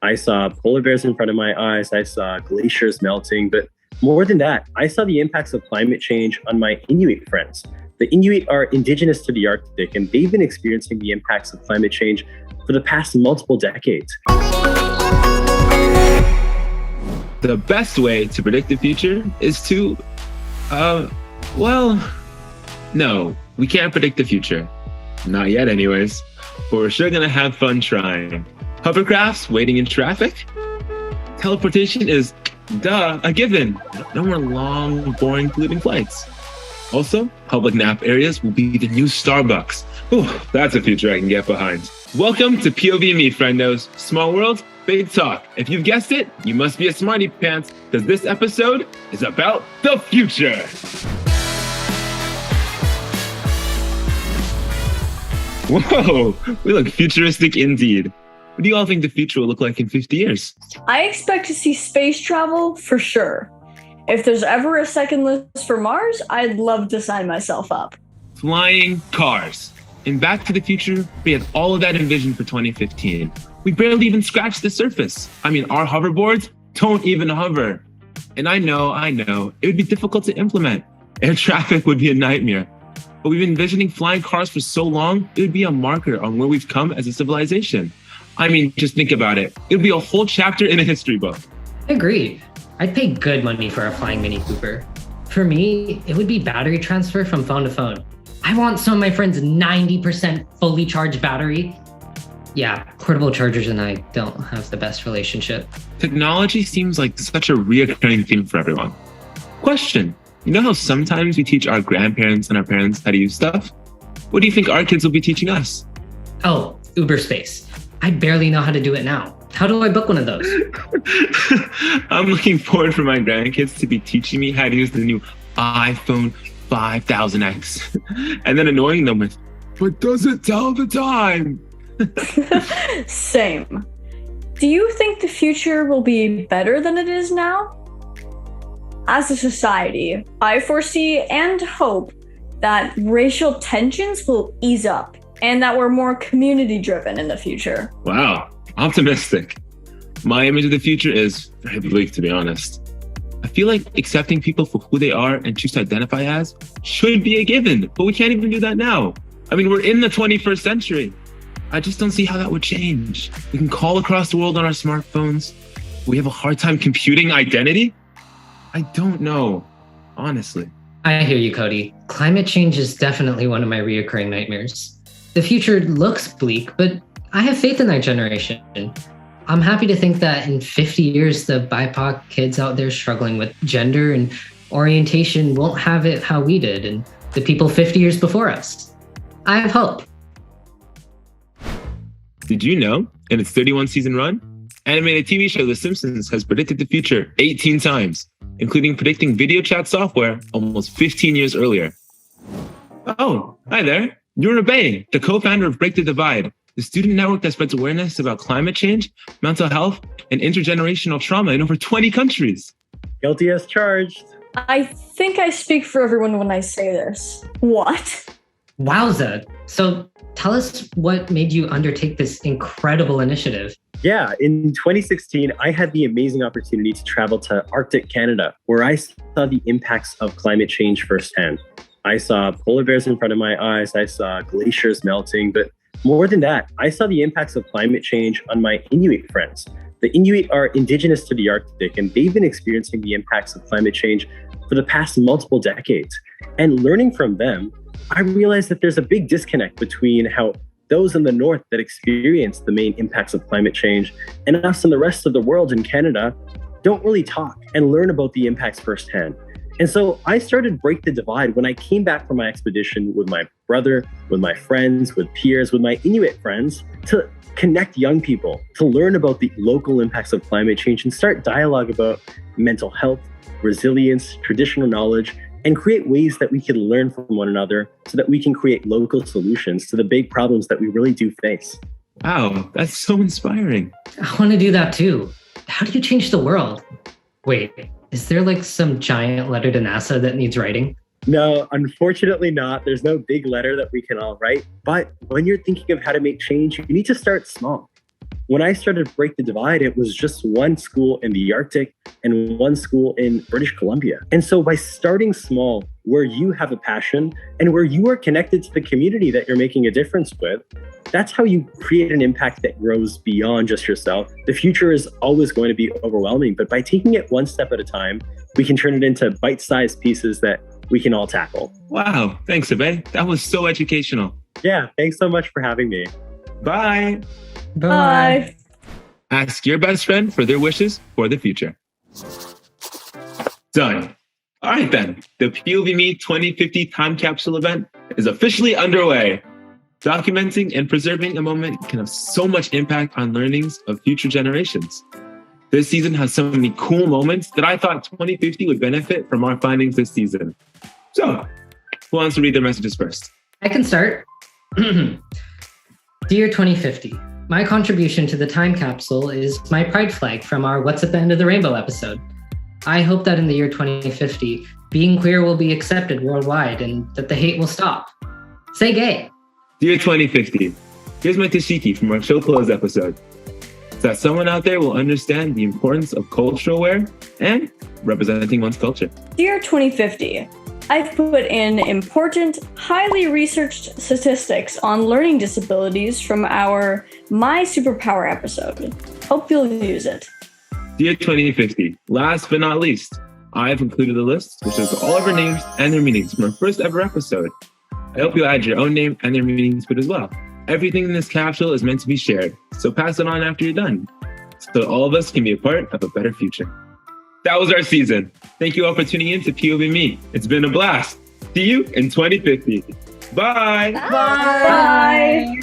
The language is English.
I saw polar bears in front of my eyes. I saw glaciers melting. But more than that, I saw the impacts of climate change on my Inuit friends. The Inuit are indigenous to the Arctic, and they've been experiencing the impacts of climate change for the past multiple decades. The best way to predict the future is to, no, we can't predict the future. Not yet anyways, but we're sure gonna have fun trying. Hovercrafts waiting in traffic? Teleportation is, a given. No more long, boring, polluting flights. Also, public nap areas will be the new Starbucks. Ooh, that's a future I can get behind. Welcome to POVme, friendos. Small world, big talk. If you've guessed it, you must be a smarty pants, because this episode is about the future. Whoa, we look futuristic indeed. What do you all think the future will look like in 50 years? I expect to see space travel for sure. If there's ever a second list for Mars, I'd love to sign myself up. Flying cars. In Back to the Future, we had all of that envisioned for 2015. We barely even scratched the surface. I mean, our hoverboards don't even hover. And I know, it would be difficult to implement. Air traffic would be a nightmare. But we've been envisioning flying cars for so long, it would be a marker on where we've come as a civilization. I mean, just think about it. It would be a whole chapter in a history book. I agree. I'd pay good money for a flying Mini Cooper. For me, it would be battery transfer from phone to phone. I want some of my friends' 90% fully charged battery. Yeah, portable chargers and I don't have the best relationship. Technology seems like such a reoccurring theme for everyone. Question, you know how sometimes we teach our grandparents and our parents how to use stuff? What do you think our kids will be teaching us? Oh, Uber Space. I barely know how to do it now. How do I book one of those? I'm looking forward for my grandkids to be teaching me how to use the new iPhone 5000X and then annoying them with, but does it tell the time? Same. Do you think the future will be better than it is now? As a society, I foresee and hope that racial tensions will ease up and that we're more community-driven in the future. Wow, optimistic. My image of the future is very bleak, to be honest. I feel like accepting people for who they are and choose to identify as should be a given, but we can't even do that now. I mean, we're in the 21st century. I just don't see how that would change. We can call across the world on our smartphones. We have a hard time computing identity. I don't know, honestly. I hear you, Cody. Climate change is definitely one of my reoccurring nightmares. The future looks bleak, but I have faith in our generation. I'm happy to think that in 50 years, the BIPOC kids out there struggling with gender and orientation won't have it how we did, and the people 50 years before us. I have hope. Did you know, in its 31-season run, animated TV show The Simpsons has predicted the future 18 times, including predicting video chat software almost 15 years earlier. Oh, hi there. You're Abhay, the co-founder of Break the Divide, the student network that spreads awareness about climate change, mental health, and intergenerational trauma in over 20 countries. Guilty as charged. I think I speak for everyone when I say this. What? Wowza. So tell us what made you undertake this incredible initiative. Yeah, in 2016, I had the amazing opportunity to travel to Arctic Canada, where I saw the impacts of climate change firsthand. I saw polar bears in front of my eyes. I saw glaciers melting. But more than that, I saw the impacts of climate change on my Inuit friends. The Inuit are indigenous to the Arctic, and they've been experiencing the impacts of climate change for the past multiple decades. And learning from them, I realized that there's a big disconnect between how those in the north that experience the main impacts of climate change and us and the rest of the world in Canada don't really talk and learn about the impacts firsthand. And so I started Break the Divide when I came back from my expedition with my brother, with my friends, with peers, with my Inuit friends, to connect young people, to learn about the local impacts of climate change and start dialogue about mental health, resilience, traditional knowledge, and create ways that we can learn from one another so that we can create local solutions to the big problems that we really do face. Wow, that's so inspiring. I want to do that too. How do you change the world? Wait, is there like some giant letter to NASA that needs writing? No, unfortunately not. There's no big letter that we can all write. But when you're thinking of how to make change, you need to start small. when I started to break the divide, it was just one school in the Arctic and one school in British Columbia. And so by starting small, where you have a passion and where you are connected to the community that you're making a difference with, that's how you create an impact that grows beyond just yourself. The future is always going to be overwhelming, but by taking it one step at a time, we can turn it into bite-sized pieces that we can all tackle. Wow. Thanks, Abhay. That was so educational. Yeah, thanks so much for having me. Bye. Bye. Ask your best friend for their wishes for the future. Done. All right, then. The POVme 2050 time capsule event is officially underway. Documenting and preserving a moment can have so much impact on learnings of future generations. This season has so many cool moments that I thought 2050 would benefit from our findings this season. So, who wants to read their messages first? I can start. Dear 2050, my contribution to the time capsule is my pride flag from our What's at the End of the Rainbow episode. I hope that in the year 2050, being queer will be accepted worldwide and that the hate will stop. Say gay. Dear 2050, here's my tashiki from our Show Close episode. So that someone out there will understand the importance of cultural wear and representing one's culture. Dear 2050, I've put in important, highly researched statistics on learning disabilities from our My Superpower episode. Hope you'll use it. Dear 2050, last but not least, I've included a list which has all of our names and their meanings from our first ever episode. I hope you'll add your own name and their meanings to it as well. Everything in this capsule is meant to be shared, so pass it on after you're done, so all of us can be a part of a better future. That was our season. Thank you all for tuning in to POVme. It's been a blast. See you in 2050. Bye. Bye. Bye.